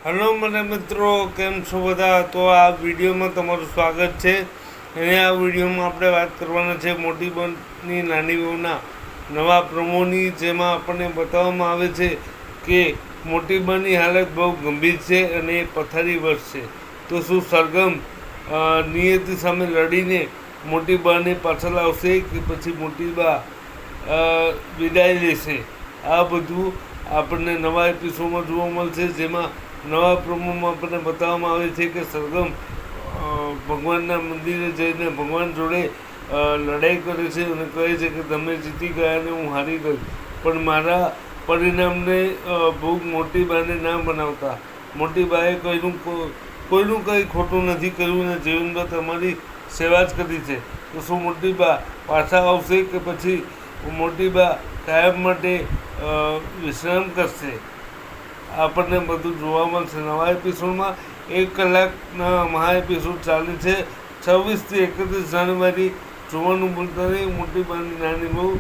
Hello મને મિત્રો, કેમ છો બધા? તો આ વિડીયોમાં તમારું સ્વાગત છે. અને આ વિડીયોમાં આપણે વાત કરવાના છે મોટી બનની નાની બહુના નવા પ્રમોની, જેમાં આપણને બતાવવામાં આવે છે કે મોટી બનની હાલત બહુ ગંભીર છે અને એ પથારી વર્ષ છે. તો શું સરગમ નિયતિ સામે લડીને મોટી બાની પાછળ આવશે કે પછી મોટી બા વિદાય લેશે? આ બધું આપણને નવા એપિસોડમાં જોવા મળશે, જેમાં નવા પ્રોમોમાં આપણને બતાવવામાં આવે છે કે સરગમ ભગવાનના મંદિરે જઈને ભગવાન જોડે લડાઈ કરે છે અને કહે છે કે તમે જીતી ગયા અને હું હારી ગઈ, પણ મારા પરિણામને ભોગ મોટી બાને ના બનાવતા. મોટી બાએ કોઈનું કંઈ ખોટું નથી કર્યું ને જીવનમાં તમારી સેવા જ કરી છે. તો શું મોટી બા પાછા આવશે કે પછી મોટી બા કાયમ માટે વિશ્રામ કરશે? આપણને બધું જોવા મળશે નવા એપિસોડમાં. 1 કલાકના મહા એપિસોડ ચાલે છે. 26થી 31 જાન્યુઆરી જોવાનું ભૂલતા નહીં. મોટી બાની નાની બહુ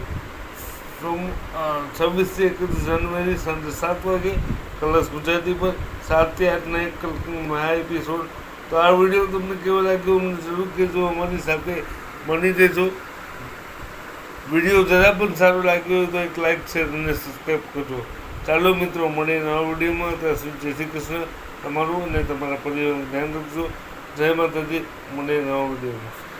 26થી 31 જાન્યુઆરી સાંજે 7 વાગે કલર્સ ગુજરાતી પર 7 થી 8ના 1 કલાકનો મહા એપિસોડ. તો આ વિડીયો તમને કેવો લાગ્યો મને જરૂર કહેજો, અમારી સાથે બની દેજો. વિડીયો જરા પણ સારો લાગ્યો હોય તો એક લાઈક, શેર અને સબસ્ક્રાઈબ કરજો. ચાલો મિત્રો, મળીએ નવા વિડીયોમાં. ત્યાં સુધી જય શ્રી કૃષ્ણ. તમારું અને તમારા પરિવારનું ધ્યાન રાખજો. જય માતાજી. મળીએ નવા વિડીયોમાં.